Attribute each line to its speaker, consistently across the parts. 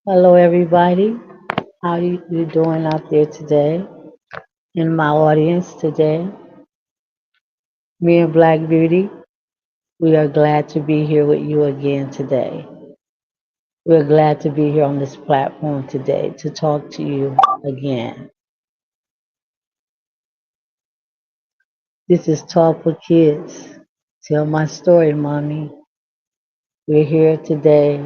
Speaker 1: Hello, everybody. How you doing out there today? In my audience today, me and Black Beauty, we are glad to be here with you again today. We're glad to be here on this platform today to talk to you again. This is Talk for Kids. Tell my story, mommy. We're here today.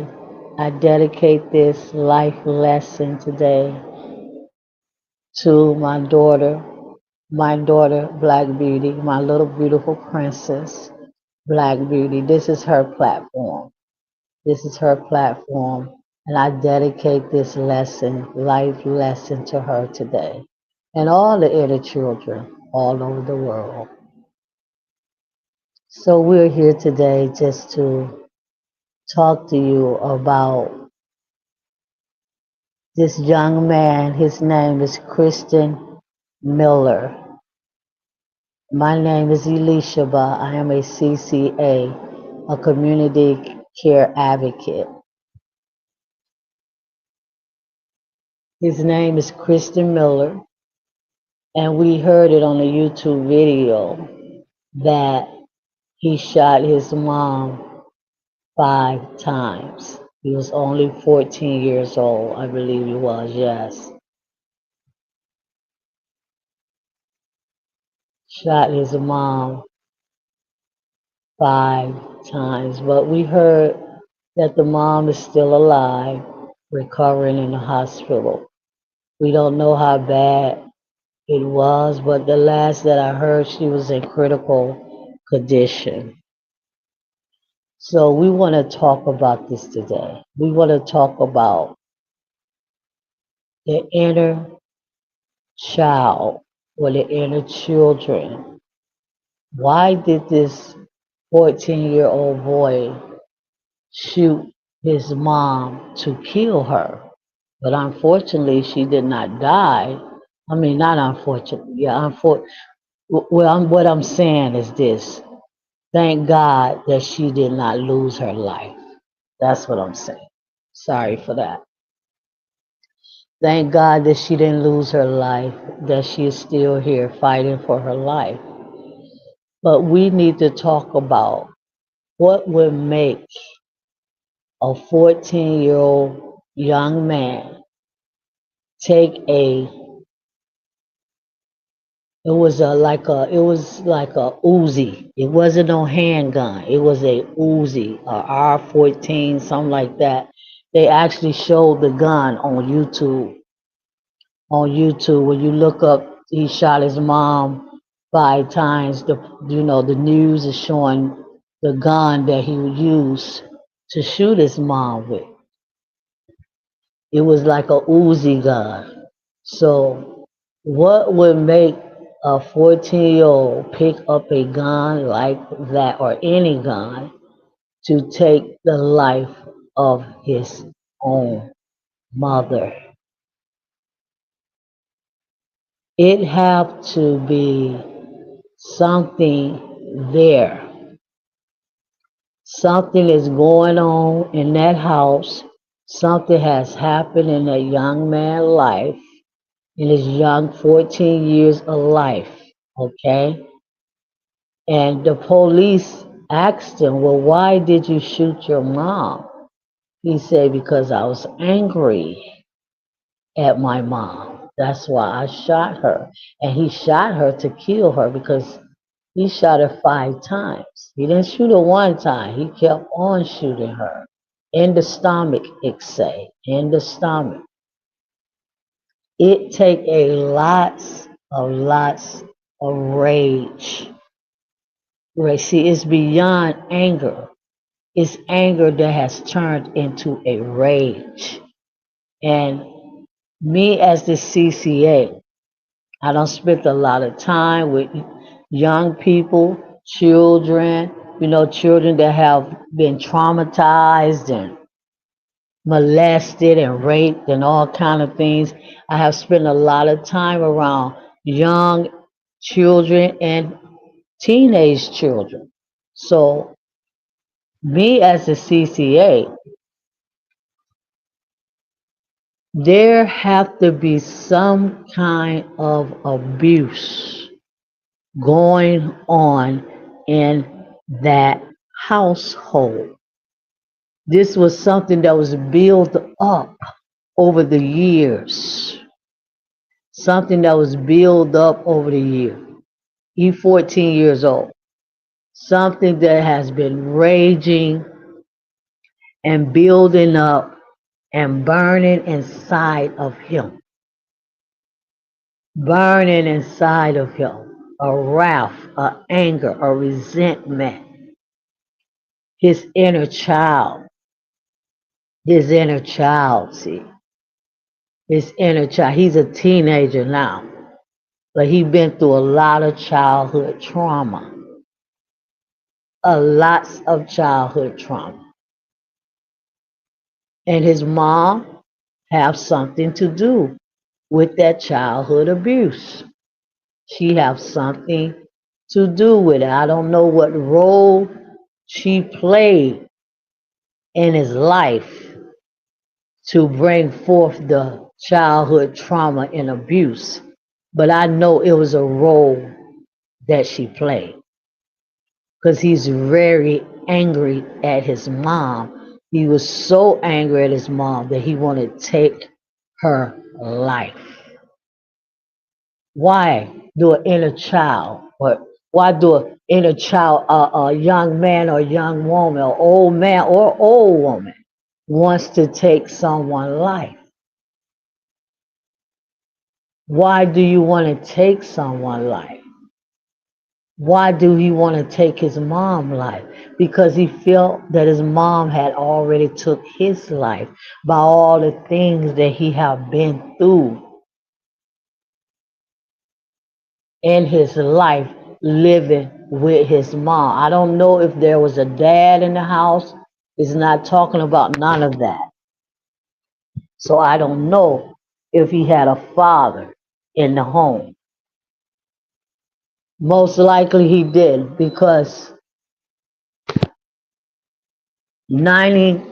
Speaker 1: I dedicate this life lesson today to my daughter, Black Beauty, my little beautiful princess, Black Beauty. This is her platform. This is her platform. And I dedicate this lesson, life lesson, to her today and all the other children all over the world. So we're here today just to talk to you about this young man. His name is Christian Miller. My name is Elishaba. I am a CCA, a community care advocate. His name is Christian Miller, and we heard it on a YouTube video that he shot his mom 5 times. He was only 14 years old, I believe he was, yes. Shot his mom 5 times, but we heard that the mom is still alive, recovering in the hospital. We don't know how bad it was, but the last that I heard, she was in critical condition. So we want to talk about this today. We want to talk about the inner child or the inner children. Why did this 14-year-old boy shoot his mom to kill her? But unfortunately, she did not die. I mean, not unfortunately. Yeah, what I'm saying is this. Thank God that she did not lose her life. That's what I'm saying. Sorry for that. Thank God that she didn't lose her life, that she is still here fighting for her life. But we need to talk about what would make a 14-year-old young man take a it was like a Uzi. It wasn't no handgun. It was a Uzi, a R-14, something like that. They actually showed the gun on YouTube. On YouTube, when you look up, he shot his mom 5 times. The news is showing the gun that he used to shoot his mom with. It was like a Uzi gun. So, what would make a 14-year-old pick up a gun like that or any gun to take the life of his own mother? It have to be something there. Something is going on in that house. Something has happened in that young man's life, in his young 14 years of life. Okay? And the police asked him, well, why did you shoot your mom? He said, because I was angry at my mom. That's why I shot her. And he shot her to kill her because he shot her 5 times. He didn't shoot her one time. He kept on shooting her. In the stomach, it say. In the stomach. It take a lots of rage. Right. See, it's beyond anger. It's anger that has turned into a rage. And me as the CCA, I don't spend a lot of time with young people, children, children that have been traumatized and molested and raped and all kind of things. I have spent a lot of time around young children and teenage children. So me as a CCA, There have to be some kind of abuse going on in that household. This was something that was built up over the years. Something that was built up over the years. He's 14 years old. Something that has been raging and building up and burning inside of him. Burning inside of him. A wrath, a anger, a resentment. His inner child. His inner child, see. His inner child. He's a teenager now. But he's been through a lot of childhood trauma. A lots of childhood trauma. And his mom have something to do with that childhood abuse. She have something to do with it. I don't know what role she played in his life to bring forth the childhood trauma and abuse, but I know it was a role that she played because he's very angry at his mom. He was so angry at his mom that he wanted to take her life. Why do an inner child, or why do an inner child, a young man or young woman, or old man or old woman, wants to take someone's life? Why do you want to take someone's life? Why do he want to take his mom's life? Because he felt that his mom had already took his life by all the things that he have been through in his life living with his mom. I don't know if there was a dad in the house. It's not talking about none of that. So I don't know if he had a father in the home. Most likely he did because 90,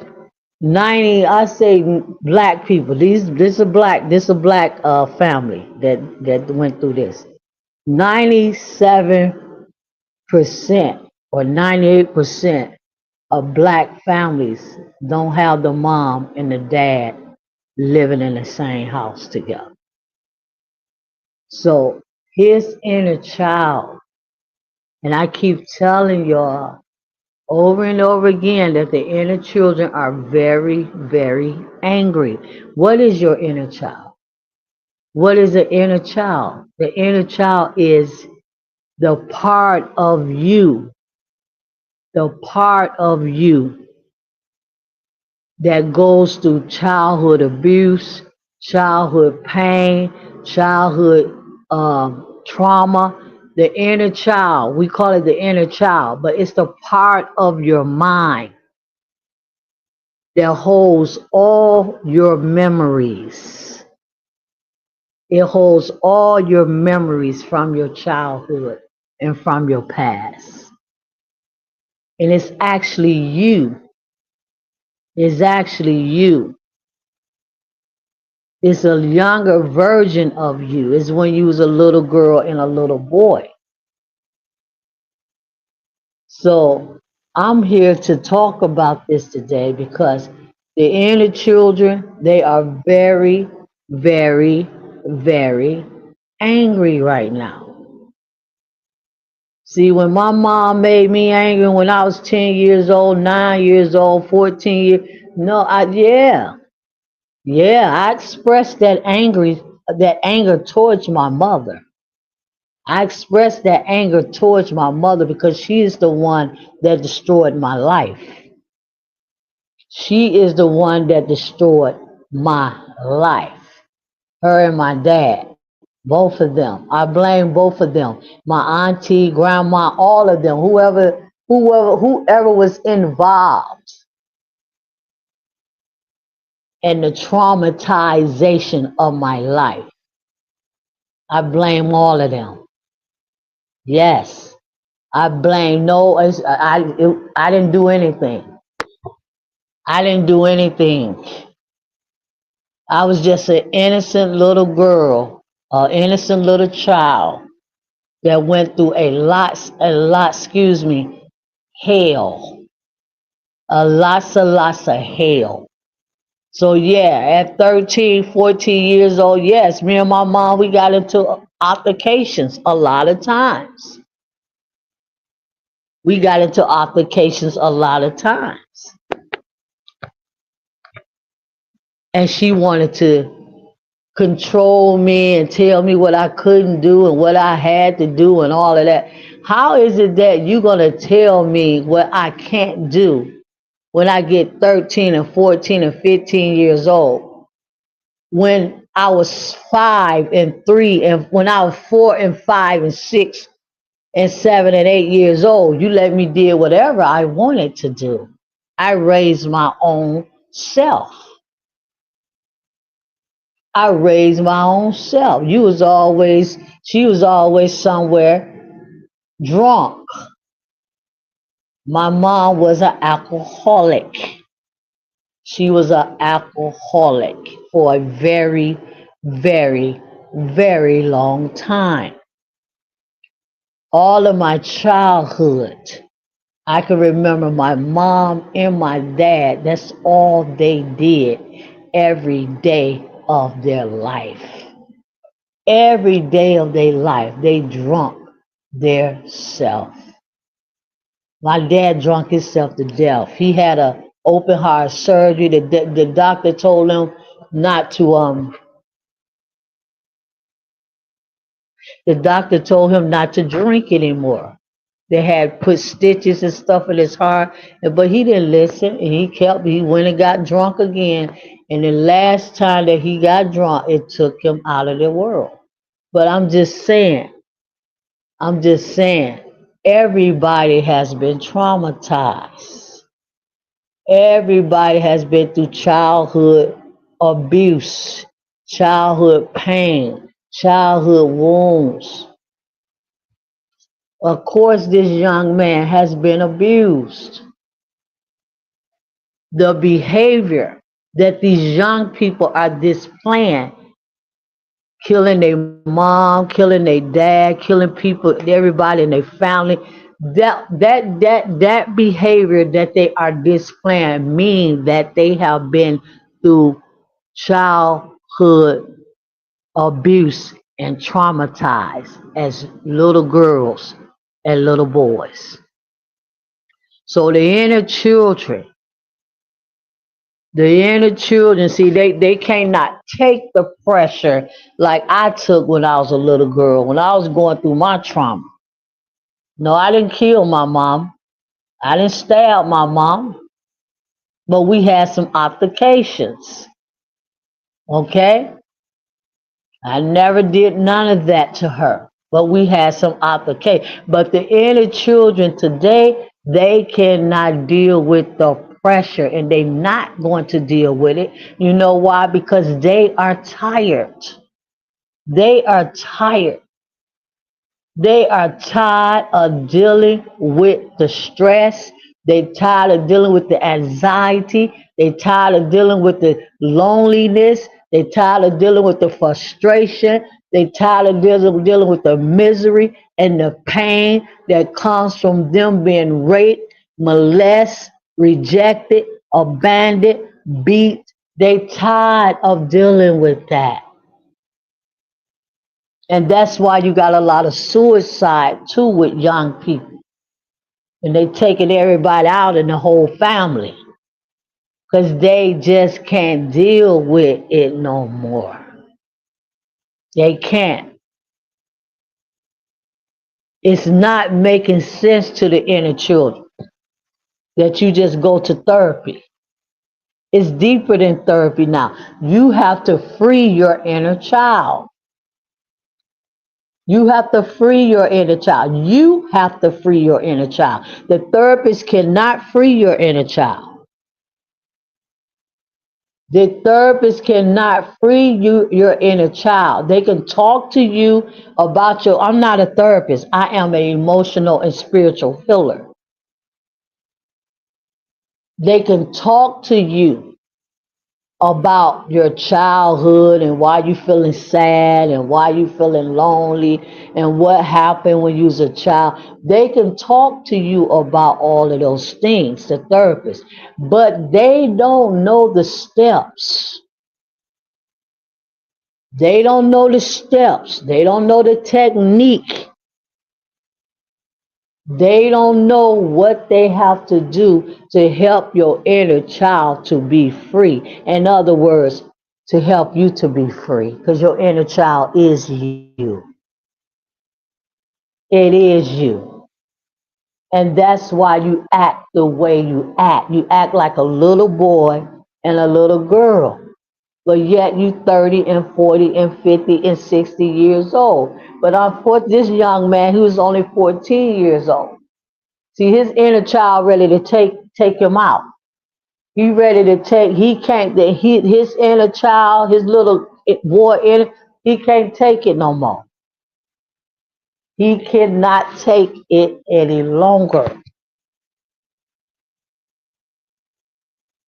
Speaker 1: 90, I say black people. This a black family that went through this. 97% or 98% of black families don't have the mom and the dad living in the same house together. So his inner child, and I keep telling y'all over and over again that the inner children are very, very angry. What is your inner child? What is the inner child? The inner child is the part of you, the part of you that goes through childhood abuse, childhood pain, childhood trauma. The inner child, we call it the inner child, but it's the part of your mind that holds all your memories. It holds all your memories from your childhood and from your past. And it's actually you. It's actually you. It's a younger version of you. It's when you was a little girl and a little boy. So I'm here to talk about this today because the inner children, they are very, very, very angry right now. See, when my mom made me angry when I was 10 years old, 9 years old, 14 years, no, I expressed that anger towards my mother. I expressed that anger towards my mother because she is the one that destroyed my life. She is the one that destroyed my life. Her and my dad, both of them. I blame both of them. My auntie, grandma, all of them, whoever was involved in the traumatization of my life. I blame all of them. Yes. I blame no, I didn't do anything. I didn't do anything. I was just an innocent little girl, an innocent little child that went through excuse me, hell, lots of hell. So yeah, at 13, 14 years old, yes, me and my mom, we got into altercations a lot of times. We got into altercations a lot of times. And she wanted to control me and tell me what I couldn't do and what I had to do and all of that. How is it that you're going to tell me what I can't do when I get 13 and 14 and 15 years old? When I was 5 and 3, and when I was 4 and 5 and 6 and 7 and 8 years old, you let me do whatever I wanted to do. I raised my own self. I raised my own self. She was always somewhere drunk. My mom was an alcoholic. She was an alcoholic for a very, very, very long time. All of my childhood, I can remember my mom and my dad, that's all they did every day of their life. Every day of their life, they drunk their self. My dad drunk himself to death. He had a open heart surgery. The doctor told him not to the doctor told him not to drink anymore. They had put stitches and stuff in his heart, but he didn't listen, and he went and got drunk again. And the last time that he got drunk, it took him out of the world. But I'm just saying, everybody has been traumatized. Everybody has been through childhood abuse, childhood pain, childhood wounds. Of course, this young man has been abused. The behavior that these young people are displaying, killing their mom, killing their dad, killing people, everybody in their family. That behavior that they are displaying means that they have been through childhood abuse and traumatized as little girls and little boys. So the inner children, see, they cannot take the pressure like I took when I was a little girl, when I was going through my trauma. No, I didn't kill my mom. I didn't stab my mom, but we had some altercations. Okay? I never did none of that to her, but we had some altercation. But the inner children today, they cannot deal with the pressure and they not going to deal with it. You know why? Because they are tired. They are tired. They are tired of dealing with the stress. They tired of dealing with the anxiety. They tired of dealing with the loneliness. They tired of dealing with the frustration. They tired of dealing with the misery and the pain that comes from them being raped, molested, rejected, abandoned, beat. They tired of dealing with that. And that's why you got a lot of suicide too with young people. And they taking everybody out in the whole family because they just can't deal with it no more. They can't. It's not making sense to the inner children that you just go to therapy. It's deeper than therapy now. You have to free your inner child. You have to free your inner child. You have to free your inner child. The therapist cannot free your inner child. The therapist cannot free your inner child. They can talk to you about your. I'm not a therapist. I am an emotional and spiritual healer. They can talk to you about your childhood and why you feeling sad and why you feeling lonely and what happened when you was a child. They can talk to you about all of those things, the therapist, but they don't know the steps. They don't know the steps. They don't know the technique. They don't know what they have to do to help your inner child to be free. In other words, to help you to be free, because your inner child is you. It is you. And that's why you act the way you act. You act like a little boy and a little girl, but yet you 30 and 40 and 50 and 60 years old. But unfortunately, this young man, he was only 14 years old. See, his inner child ready to take him out. He ready to take. He can't. His inner child, his little boy inner, he can't take it no more. He cannot take it any longer.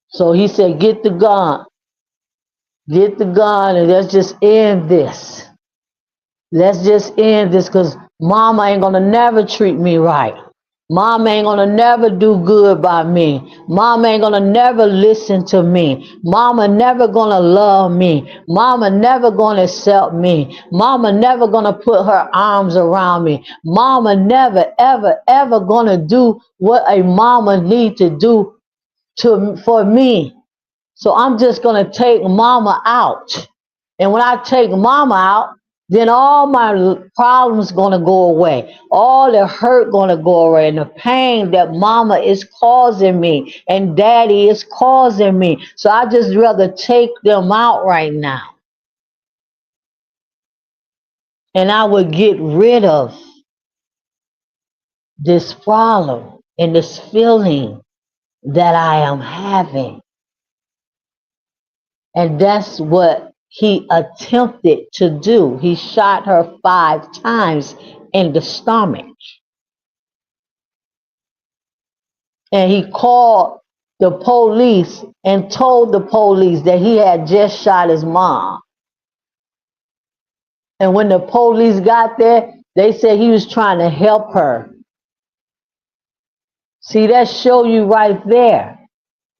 Speaker 1: So he said, get the gun, and let's just end this. Let's just end this, because mama ain't gonna never treat me right. Mama ain't gonna never do good by me. Mama ain't gonna never listen to me. Mama never gonna love me. Mama never gonna accept me. Mama never gonna put her arms around me. Mama never, ever, ever gonna do what a mama need to do for me. So I'm just gonna take mama out. And when I take mama out, then all my problems gonna go away. All the hurt gonna go away, and the pain that mama is causing me and daddy is causing me. So I just rather take them out right now, and I would get rid of this problem and this feeling that I am having. And that's what he attempted to do. He shot her 5 times in the stomach. And he called the police and told the police that he had just shot his mom. And when the police got there, they said he was trying to help her. See, that show you right there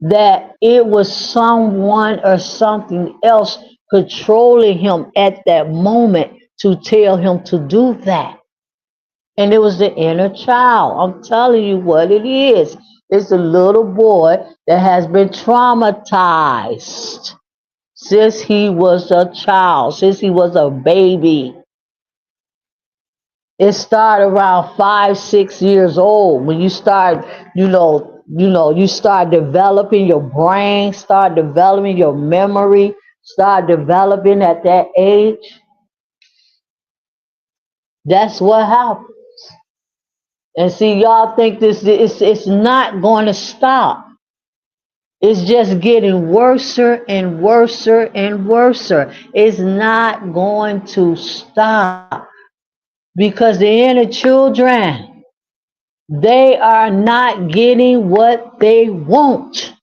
Speaker 1: that it was someone or something else controlling him at that moment to tell him to do that. And it was the inner child. I'm telling you what it is. It's a little boy that has been traumatized since he was a child, since he was a baby. It started around 5, 6 years old when you start, you start developing your brain, start developing your memory, start developing at that age. That's what happens. And see, y'all think it's not going to stop. It's just getting worser and worser and worser. It's not going to stop because the inner children, they are not getting what they want.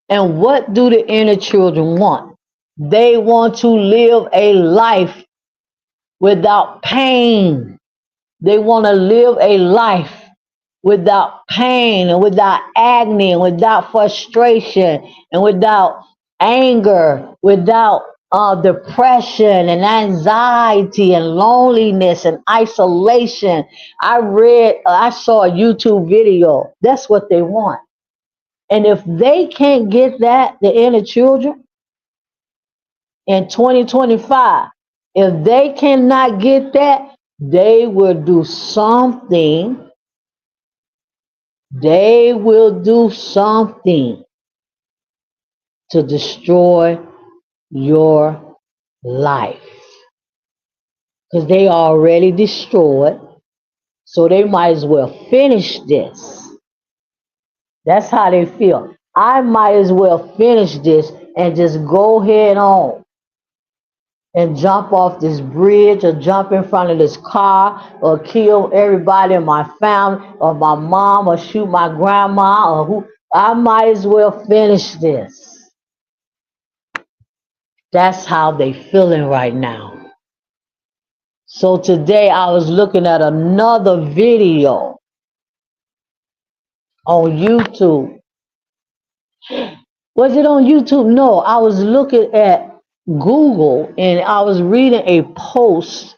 Speaker 1: And what do the inner children want? They want to live a life without pain. They want to live a life without pain and without agony and without frustration and without anger, without depression and anxiety and loneliness and isolation. I saw a YouTube video. That's what they want. And if they can't get that, the inner children, in 2025, if they cannot get that, they will do something. They will do something to destroy your life because they already destroyed. So they might as well finish this. That's how they feel. I might as well finish this and just go head on and jump off this bridge or jump in front of this car or kill everybody in my family or my mom or shoot my grandma or who. I might as well finish this. That's how they feeling right now. So today I was looking at another video on YouTube. Was it on YouTube? No, I was looking at Google and I was reading a post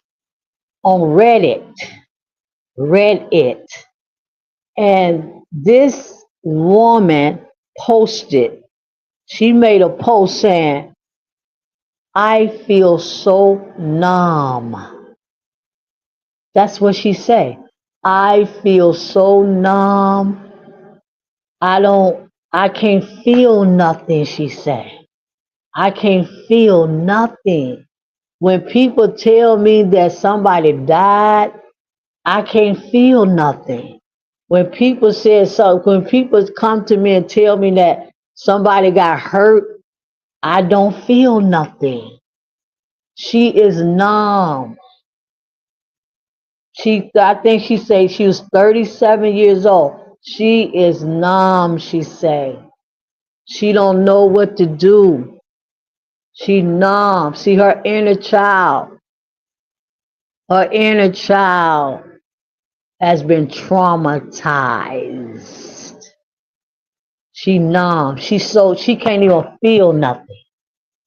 Speaker 1: on Reddit. Reddit. And this woman posted, she made a post saying, I feel so numb. That's what she said. I feel so numb. I can't feel nothing, she said. I can't feel nothing. When people tell me that somebody died, I can't feel nothing. When people say so, when people come to me and tell me that somebody got hurt, I don't feel nothing. She is numb. I think she said she was 37 years old. She is numb, she say. She don't know what to do. She numb. See her inner child has been traumatized. She numb. She can't even feel nothing.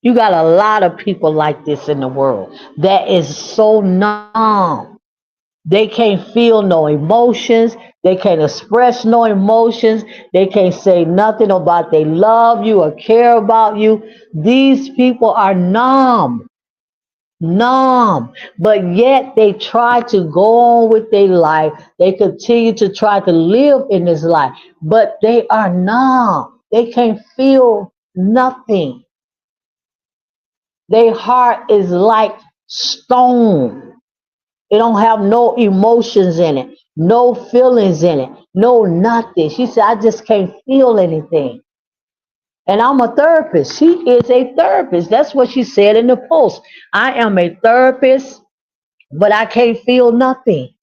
Speaker 1: You got a lot of people like this in the world that is so numb. They can't feel no emotions. They can't express no emotions. They can't say nothing about they love you or care about you. These people are numb. Numb, but yet they try to go on with their life. They continue to try to live in this life, but they are numb. They can't feel nothing. Their heart is like stone. It don't have no emotions in it, no feelings in it, no nothing. She said, I just can't feel anything. And I'm a therapist. She is a therapist. That's what she said in the post. I am a therapist, but I can't feel nothing.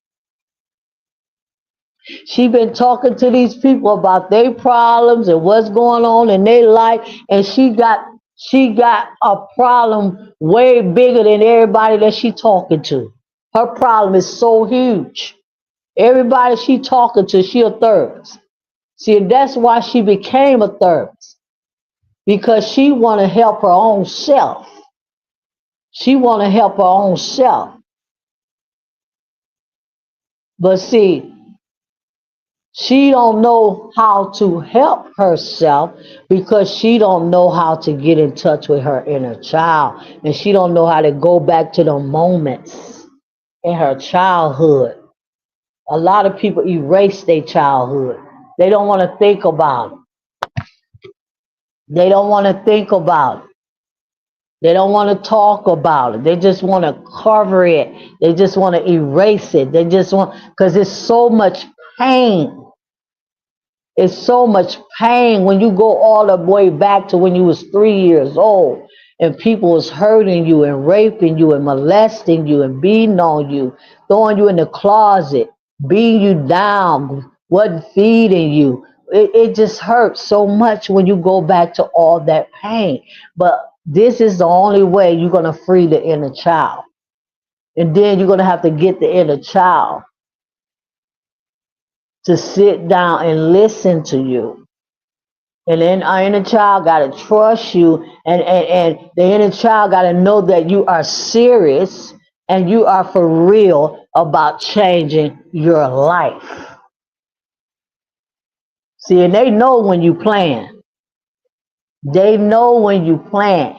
Speaker 1: She been talking to these people about their problems and what's going on in their life, and she got a problem way bigger than everybody that she talking to. Her problem is so huge. Everybody she talking to, she a therapist. See, that's why she became a therapist, because she want to help her own self. She want to help her own self. But see, she don't know how to help herself because she don't know how to get in touch with her inner child, and she don't know how to go back to the moments in her childhood. A lot of people erase their childhood. They don't want to think about it. They don't want to think about it. They don't want to talk about it. They just want to cover it. They just want to erase it. They just want, because it's so much pain. It's so much pain when you go all the way back to when you was 3 years old and people was hurting you and raping you and molesting you and beating on you, throwing you in the closet, beating you down, wasn't feeding you. It just hurts so much when you go back to all that pain. But this is the only way you're going to free the inner child. And then you're going to have to get the inner child to sit down and listen to you. And then our inner child got to trust you, and the inner child got to know that you are serious and you are for real about changing your life. See, and they know when you plan. They know when you plan.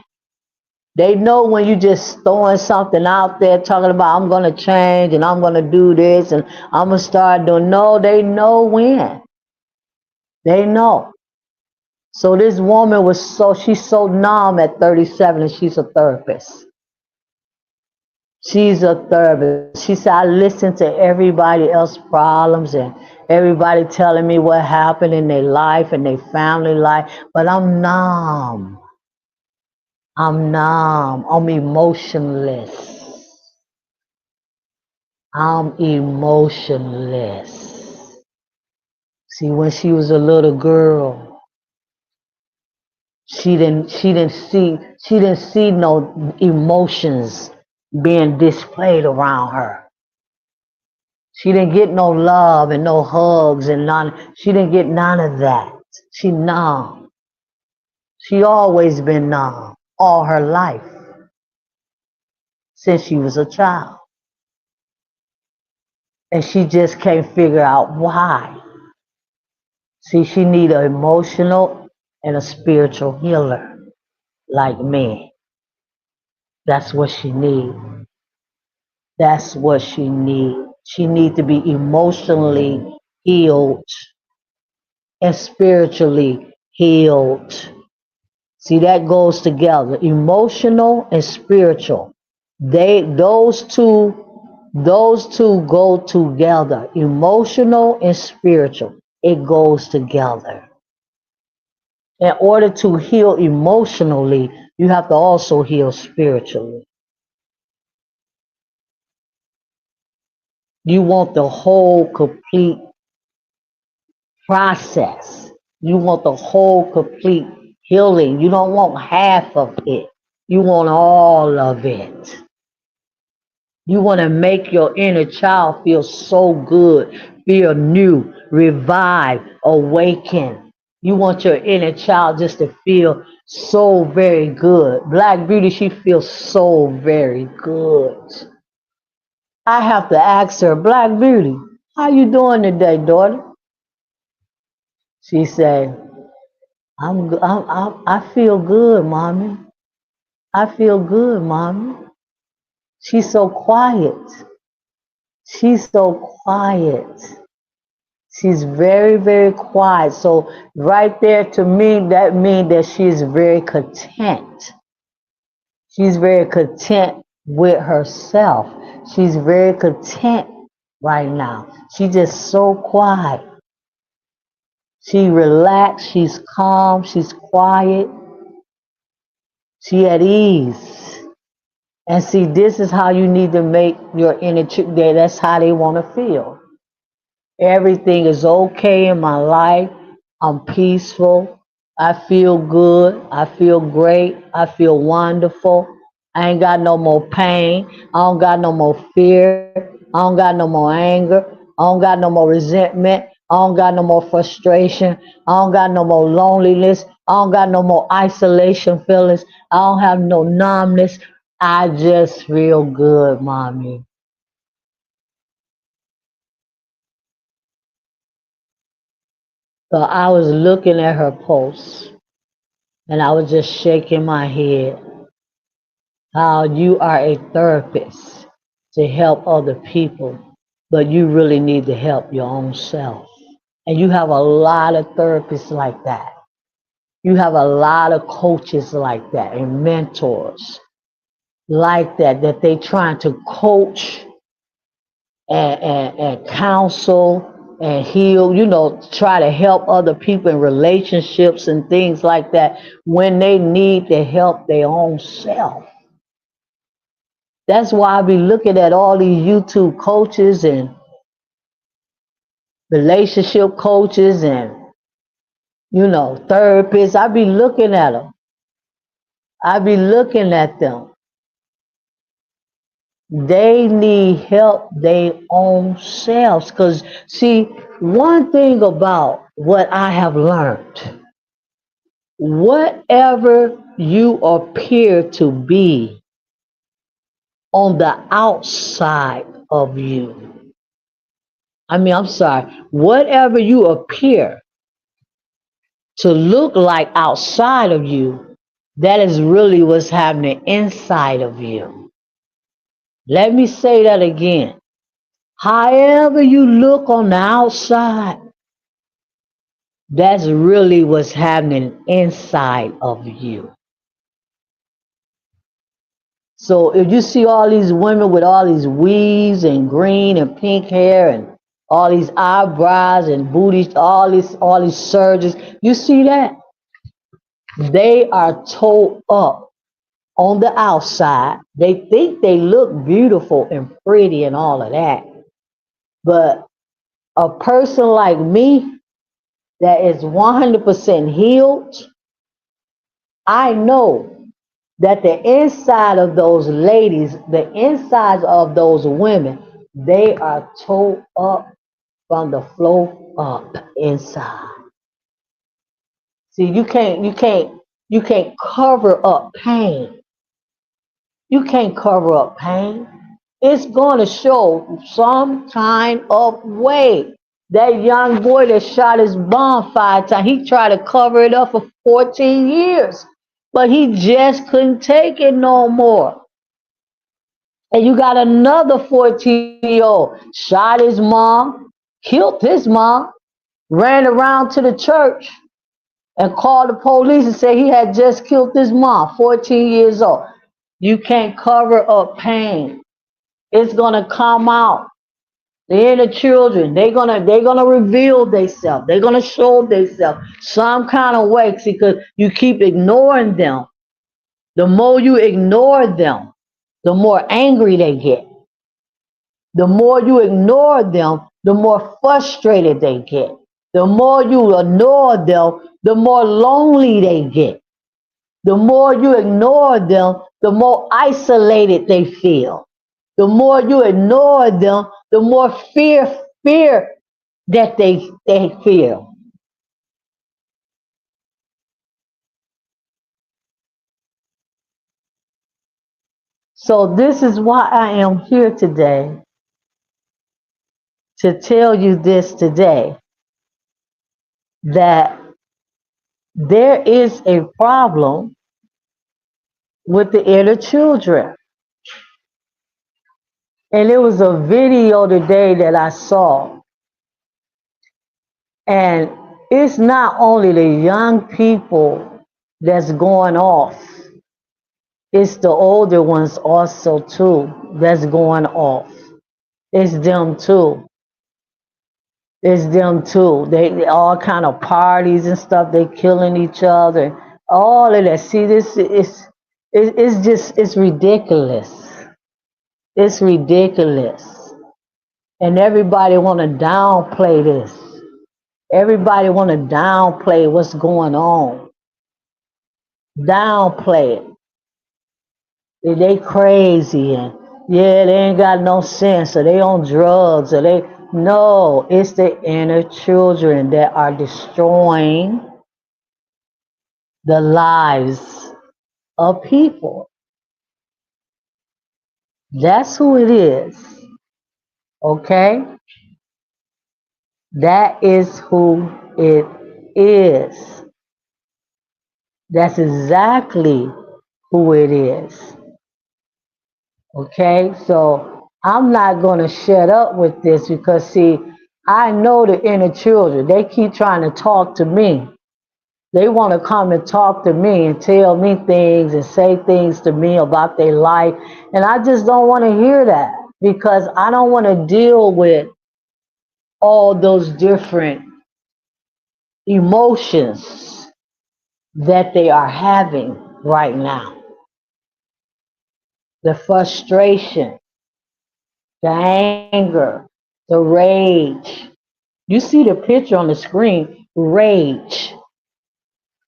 Speaker 1: They know when you just throwing something out there talking about I'm going to change and I'm going to do this and I'm going to start doing. No, they know when. They know. So this woman she's so numb at 37 and she's a therapist. She's a therapist. She said, I listen to everybody else's problems and everybody telling me what happened in their life and their family life, but I'm numb. I'm numb. I'm emotionless. I'm emotionless. See, when she was a little girl, She didn't see no emotions being displayed around her. She didn't get no love and no hugs and none. She didn't get none of that. She numb. She always been numb all her life since she was a child. And she just can't figure out why. See, she need an emotional and a spiritual healer like me. That's what she need. That's what she need. She need to be emotionally healed and spiritually healed. See, that goes together. Emotional and spiritual. Those two go together. Emotional and spiritual. It goes together. In order to heal emotionally, you have to also heal spiritually. You want the whole complete process. You want the whole complete healing. You don't want half of it. You want all of it. You want to make your inner child feel so good, feel new, revived, awakened. You want your inner child just to feel so very good. Black Beauty, she feels so very good. I have to ask her, Black Beauty, how you doing today, daughter? She said, I feel good, mommy. I feel good, mommy. She's so quiet. She's so quiet. She's very, very quiet. So right there to me, that means that she's very content. She's very content with herself. She's very content right now. She's just so quiet. She relaxed, she's calm, she's quiet, she at ease. And see, this is how you need to make your inner chick. That's how they want to feel. Everything is okay in my life. I'm peaceful. I feel good. I feel great. I feel wonderful. I ain't got no more pain. I don't got no more fear. I don't got no more anger. I don't got no more resentment. I don't got no more frustration. I don't got no more loneliness. I don't got no more isolation feelings. I don't have no numbness. I just feel good, mommy. So I was looking at her post and I was just shaking my head. How you are a therapist to help other people, but you really need to help your own self. And you have a lot of therapists like that. You have a lot of coaches like that and mentors like that, that they trying to coach and counsel and heal, try to help other people in relationships and things like that when they need to help their own self. That's why I be looking at all these YouTube coaches and relationship coaches and, therapists. I be looking at them. I be looking at them. They need help their own selves. Because, see, one thing about what I have learned, whatever you appear to be on the outside of you, I'm sorry, whatever you appear to look like outside of you, that is really what's happening inside of you. Let me say that again. However you look on the outside, that's really what's happening inside of you. So if you see all these women with all these weaves and green and pink hair and all these eyebrows and booties, all these surgeries, you see that? They are toed up on the outside. They think they look beautiful and pretty and all of that. But a person like me that is 100% healed, I know that the inside of those ladies, the insides of those women, they are tore up from the flow up inside. See, you can't cover up pain. You can't cover up pain. It's going to show some kind of way. That young boy that shot his bomb 5 times, he tried to cover it up for 14 years, but he just couldn't take it no more. And you got another 14-year-old, shot his mom, killed his mom, ran around to the church and called the police and said he had just killed his mom, 14 years old. You can't cover up pain. It's gonna come out. The inner children, they're gonna reveal themselves. They're gonna show themselves some kind of way because you keep ignoring them. The more you ignore them, the more angry they get. The more you ignore them, the more frustrated they get. The more you ignore them, the more lonely they get. The more you ignore them, the more isolated they feel. The more you ignore them, the more fear that they feel. So this is why I am here today to tell you this today that there is a problem with the inner children. And it was a video today that I saw. And it's not only the young people that's going off, it's the older ones also too that's going off. It's them too. It's them too. They all kind of parties and stuff. They killing each other. All of that. See, this is it's just it's ridiculous. It's ridiculous. And everybody want to downplay this. Everybody want to downplay what's going on. Downplay it. They crazy and yeah, they ain't got no sense or they on drugs or they no, it's the inner children that are destroying the lives of people. That's who it is. Okay? That is who it is. That's exactly who it is. Okay? So I'm not going to shut up with this because, see, I know the inner children. They keep trying to talk to me. They want to come and talk to me and tell me things and say things to me about their life. And I just don't want to hear that because I don't want to deal with all those different emotions that they are having right now. The frustration, the anger, the rage. You see the picture on the screen, rage.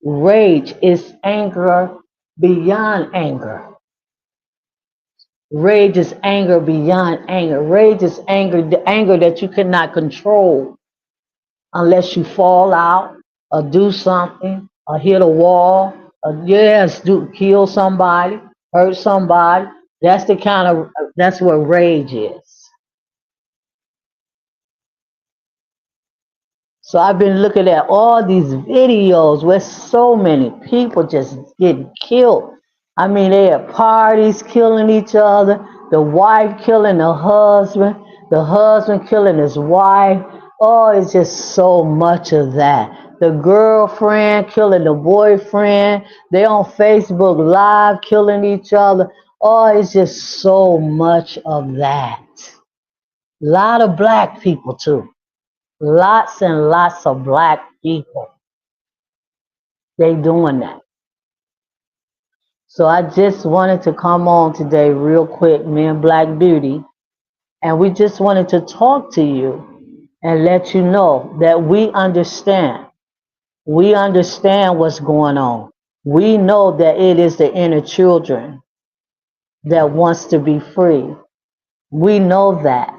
Speaker 1: Rage is anger beyond anger. Rage is anger beyond anger. Rage is anger, the anger that you cannot control unless you fall out or do something or hit a wall or yes, do kill somebody, hurt somebody. That's the kind of that's what rage is. So I've been looking at all these videos where so many people just getting killed. I mean, they at parties killing each other, the wife killing the husband killing his wife. Oh, it's just so much of that. The girlfriend killing the boyfriend. They on Facebook Live killing each other. Oh, it's just so much of that. A lot of black people too. Lots and lots of black people. They doing that. So I just wanted to come on today real quick, me and Black Beauty, and we just wanted to talk to you and let you know that we understand. We understand what's going on. We know that it is the inner children that wants to be free. We know that.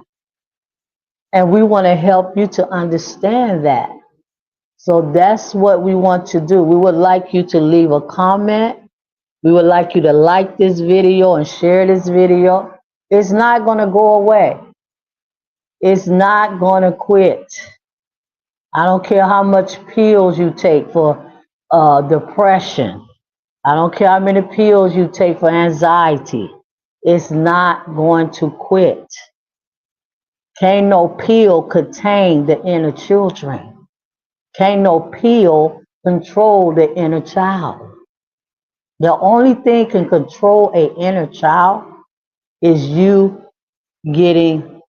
Speaker 1: And we want to help you to understand that. So that's what we want to do. We would like you to leave a comment. We would like you to like this video and share this video. It's not going to go away. It's not going to quit. I don't care how much pills you take for depression. I don't care how many pills you take for anxiety. It's not going to quit. Can't no pill contain the inner children. Can't no pill control the inner child. The only thing can control an inner child is you getting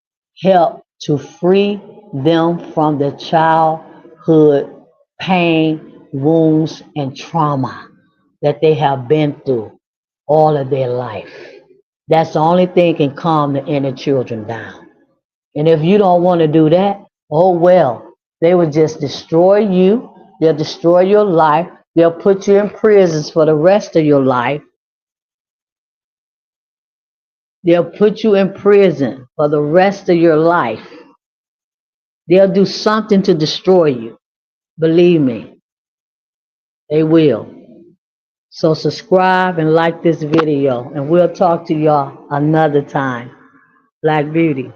Speaker 1: help to free them from the childhood pain, wounds, and trauma that they have been through all of their life. That's the only thing can calm the inner children down. And if you don't want to do that, oh well, they will just destroy you. They'll destroy your life. They'll put you in prisons for the rest of your life. They'll put you in prison for the rest of your life. They'll do something to destroy you. Believe me, they will. So subscribe and like this video, and we'll talk to y'all another time. Black Beauty.